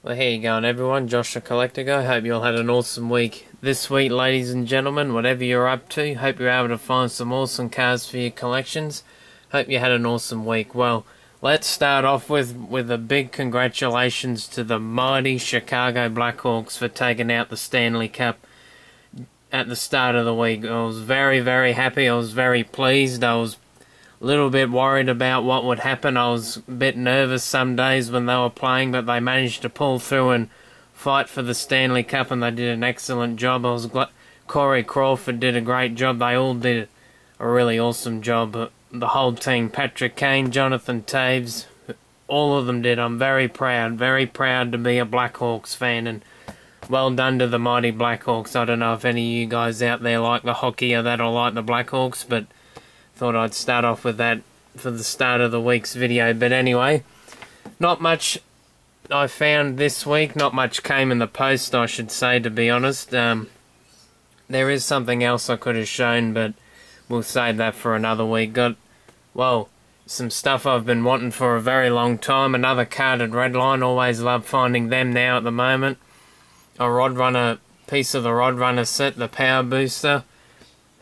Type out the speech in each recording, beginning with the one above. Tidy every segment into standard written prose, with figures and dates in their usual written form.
Well, how you going, everyone? Josh the Collector Guy. Hope you all had an awesome week this week, ladies and gentlemen. Whatever you're up to, hope you're able to find some awesome cars for your collections. Hope you had an awesome week. Well, let's start off with a big congratulations to the mighty Chicago Blackhawks for taking out the Stanley Cup at the start of the week. I was very, very happy. I was very pleased. I was a little bit worried about what would happen. I was a bit nervous some days when they were playing, but they managed to pull through and fight for the Stanley Cup, and they did an excellent job. I was glad Corey Crawford did a great job. They all did a really awesome job. The whole team, Patrick Kane, Jonathan Taves, all of them did. I'm very proud to be a Blackhawks fan, and well done to the mighty Blackhawks. I don't know if any of you guys out there like the hockey or that or like the Blackhawks, but thought I'd start off with that for the start of the week's video. But anyway, not much I found this week. Not much came in the post, I should say, to be honest. There is something else I could have shown, but we'll save that for another week. Got, well, some stuff I've been wanting for a very long time. Another carded Redline. Always love finding them now at the moment. A Rod Runner, piece of the Rod Runner set, the Power Booster.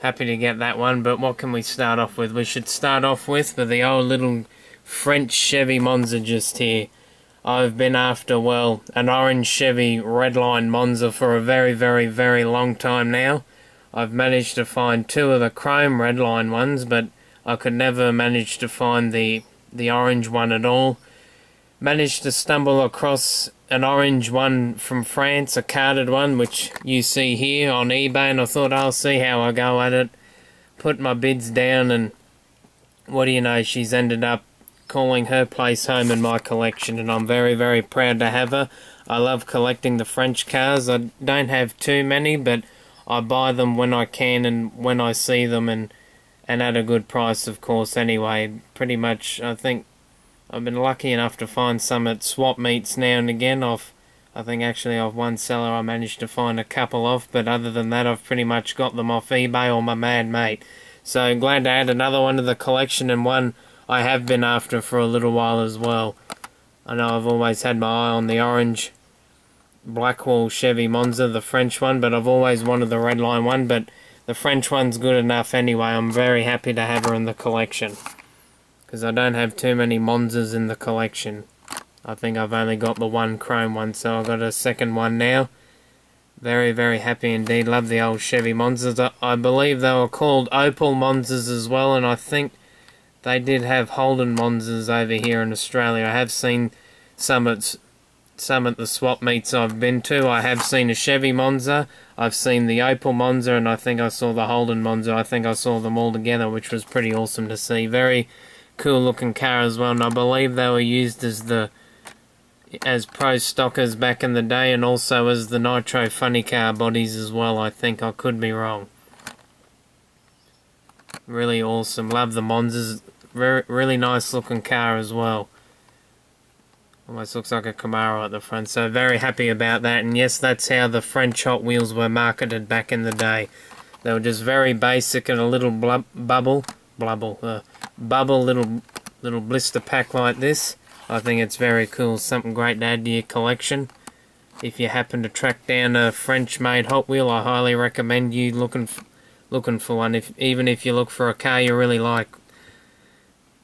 Happy to get that one, but what can we start off with? We should start off with the old little French Chevy Monza just here. I've been after, well, an orange Chevy Redline Monza for a very, very, very long time now. I've managed to find two of the chrome Redline ones, but I could never manage to find the orange one at all. Managed to stumble across an orange one from France, a carded one, which you see here on eBay, and I thought I'll see how I go at it. Put my bids down, and what do you know, she's ended up calling her place home in my collection, and I'm very, very proud to have her. I love collecting the French cars. I don't have too many, but I buy them when I can and when I see them, and at a good price, of course, anyway. Pretty much, I think I've been lucky enough to find some at swap meets now and again. I think actually of one seller I managed to find a couple of, but other than that I've pretty much got them off eBay or my mad mate. So glad to add another one to the collection, and one I have been after for a little while as well. I know I've always had my eye on the orange Blackwall Chevy Monza, the French one, but I've always wanted the Redline one, but the French one's good enough anyway. I'm very happy to have her in the collection, because I don't have too many Monzas in the collection. I think I've only got the one chrome one, so I've got a second one now. Very, very happy indeed. Love the old Chevy Monzas. I believe they were called Opel Monzas as well, and I think they did have Holden Monzas over here in Australia. I have seen some at the swap meets I've been to. I have seen a Chevy Monza, I've seen the Opel Monza, and I think I saw the Holden Monza. I think I saw them all together, which was pretty awesome to see. Very cool looking car as well, and I believe they were used as pro stockers back in the day, and also as the Nitro Funny Car bodies as well. I think I could be wrong. Really awesome. Love the Monzas. Really nice looking car as well. Almost looks like a Camaro at the front, so very happy about that. And yes, that's how the French Hot Wheels were marketed back in the day. They were just very basic and a little bubble little blister pack like this. I think it's very cool. Something great to add to your collection. If you happen to track down a French-made Hot Wheel, I highly recommend you looking for one. Even if you look for a car you really like,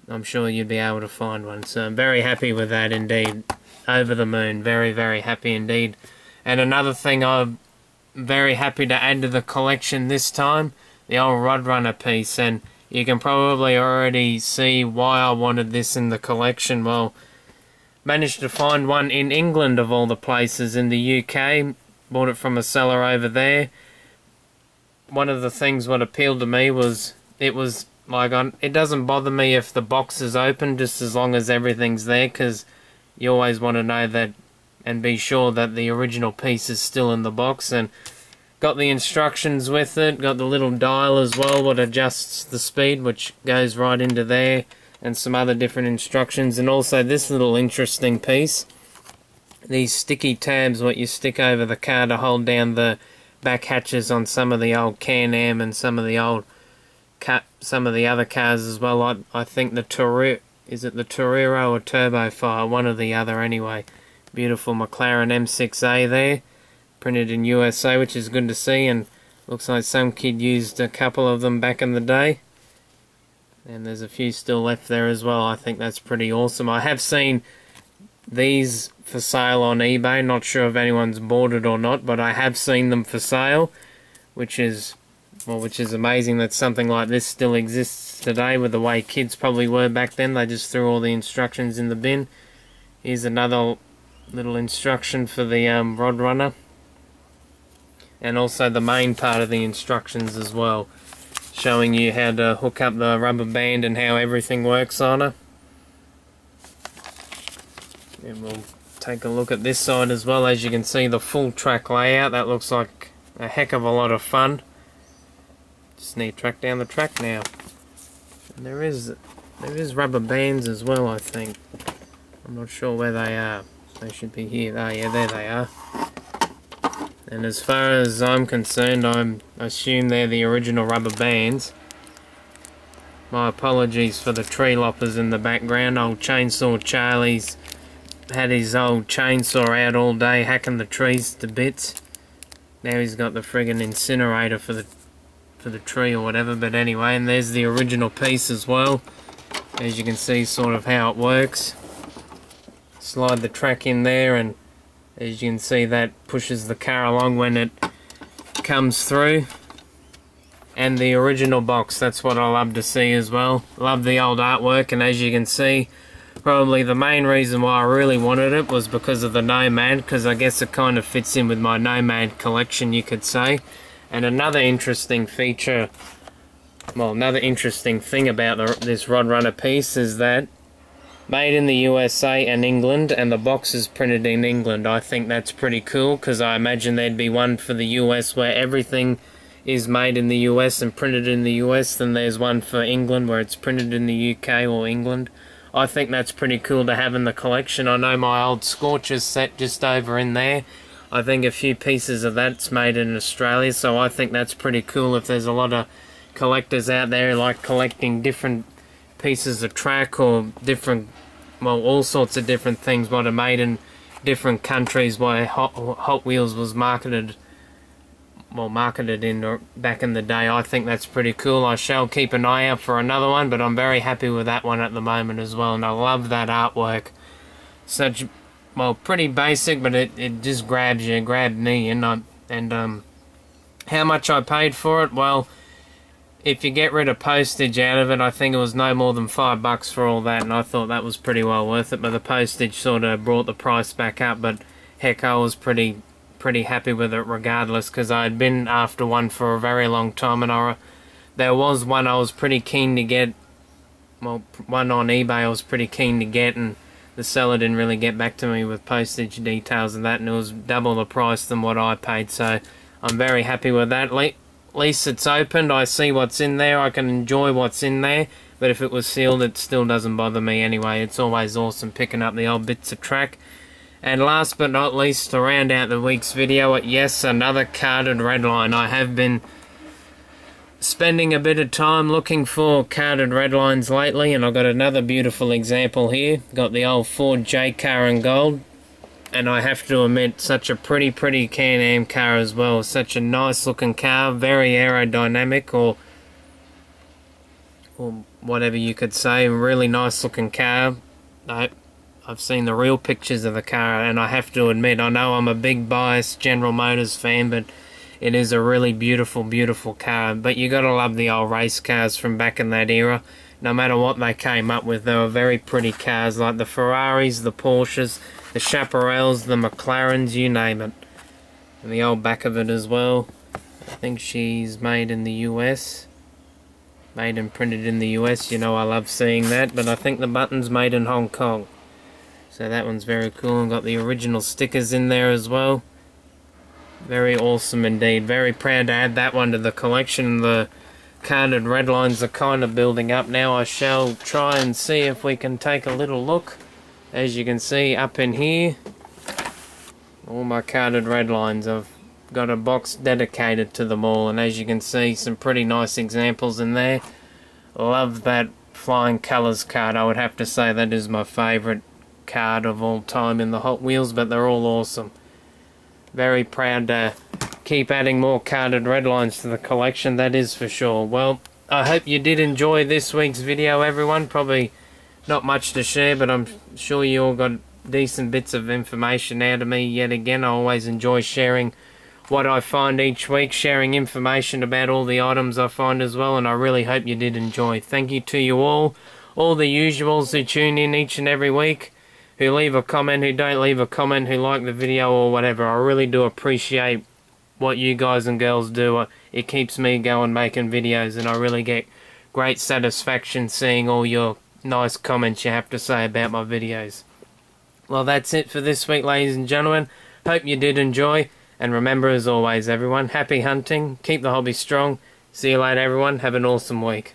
I'm sure you'd be able to find one. So I'm very happy with that indeed. Over the moon. Very, very happy indeed. And another thing I'm very happy to add to the collection this time, the old Rod Runner piece. And you can probably already see why I wanted this in the collection. Well, managed to find one in England of all the places, in the UK. Bought it from a seller over there. One of the things what appealed to me was it was like, it doesn't bother me if the box is open, just as long as everything's there, because you always want to know that and be sure that the original piece is still in the box. And got the instructions with it, got the little dial as well, what adjusts the speed, which goes right into there, and some other different instructions. And also this little interesting piece, these sticky tabs what you stick over the car to hold down the back hatches on some of the old Can-Am and some of the other cars as well. I think the Torero, is it the Torero or Turbofire? One or the other anyway. Beautiful McLaren M6A there, printed in USA, which is good to see, and looks like some kid used a couple of them back in the day. And there's a few still left there as well. I think that's pretty awesome. I have seen these for sale on eBay. Not sure if anyone's bought it or not, but I have seen them for sale, which is amazing that something like this still exists today with the way kids probably were back then. They just threw all the instructions in the bin. Here's another little instruction for the rod runner, and also the main part of the instructions as well, showing you how to hook up the rubber band and how everything works on it. And we'll take a look at this side as well. As you can see, the full track layout, that looks like a heck of a lot of fun. Just need to track down the track now. And there is rubber bands as well, I think. I'm not sure where they are. They should be here. Oh yeah, there they are. And as far as I'm concerned, I assume they're the original rubber bands. My apologies for the tree loppers in the background. Old Chainsaw Charlie's had his old chainsaw out all day hacking the trees to bits. Now he's got the friggin' incinerator for the tree or whatever. But anyway, and there's the original piece as well. As you can see, sort of how it works. Slide the track in there, and as you can see, that pushes the car along when it comes through. And the original box, that's what I love to see as well. Love the old artwork, and as you can see, probably the main reason why I really wanted it was because of the Nomad, because I guess it kind of fits in with my Nomad collection, you could say. And another interesting feature, well, another interesting thing about this rod runner piece is that made in the USA and England, and the box is printed in England. I think that's pretty cool, because I imagine there'd be one for the US where everything is made in the US and printed in the US, then there's one for England where it's printed in the UK or England. I think that's pretty cool to have in the collection. I know my old Scorchers set just over in there. I think a few pieces of that's made in Australia, so I think that's pretty cool if there's a lot of collectors out there like collecting different pieces of track or different, well, all sorts of different things what are made in different countries where Hot Wheels was marketed in back in the day. I think that's pretty cool. I shall keep an eye out for another one, but I'm very happy with that one at the moment as well, and I love that artwork. Such, well, pretty basic, but it just grabbed me, and how much I paid for it, well, if you get rid of postage out of it, I think it was no more than $5 for all that, and I thought that was pretty well worth it. But the postage sort of brought the price back up. But heck, I was pretty happy with it regardless, because I had been after one for a very long time, and there was one I was pretty keen to get. Well, one on eBay I was pretty keen to get, and the seller didn't really get back to me with postage details and that, and it was double the price than what I paid. So I'm very happy with that. At least it's opened, I see what's in there, I can enjoy what's in there, but if it was sealed it still doesn't bother me anyway. It's always awesome picking up the old bits of track. And last but not least, to round out the week's video, yes, another carded Redline. I have been spending a bit of time looking for carded Redlines lately, and I've got another beautiful example here. Got the old Ford J car in gold. And I have to admit, such a pretty Can-Am car as well. Such a nice looking car, very aerodynamic, or whatever you could say. Really nice looking car. I've seen the real pictures of the car, and I have to admit, I know I'm a big biased General Motors fan, but it is a really beautiful car. But you gotta love the old race cars from back in that era. No matter what they came up with, they were very pretty cars, like the Ferraris, the Porsches, the Chaparrals, the McLarens, you name it. And the old back of it as well. I think she's made in the US. Made and printed in the US, you know I love seeing that. But I think the button's made in Hong Kong. So that one's very cool, and got the original stickers in there as well. Very awesome indeed. Very proud to add that one to the collection. The carded Redlines are kind of building up now. I shall try and see if we can take a little look. As you can see up in here, all my carded Redlines. I've got a box dedicated to them all, and as you can see, some pretty nice examples in there. Love that Flying Colours card. I would have to say that is my favourite card of all time in the Hot Wheels, but they're all awesome. Very proud to keep adding more carded Redlines to the collection, that is for sure. Well, I hope you did enjoy this week's video, everyone. Probably not much to share, but I'm sure you all got decent bits of information out of me yet again. I always enjoy sharing what I find each week, sharing information about all the items I find as well, and I really hope you did enjoy. Thank you to you all the usuals who tune in each and every week, who leave a comment, who don't leave a comment, who like the video or whatever. I really do appreciate what you guys and girls do. It keeps me going making videos, and I really get great satisfaction seeing all your nice comments you have to say about my videos. Well, that's it for this week, ladies and gentlemen. Hope you did enjoy, and remember, as always, everyone, happy hunting, keep the hobby strong. See you later, everyone. Have an awesome week.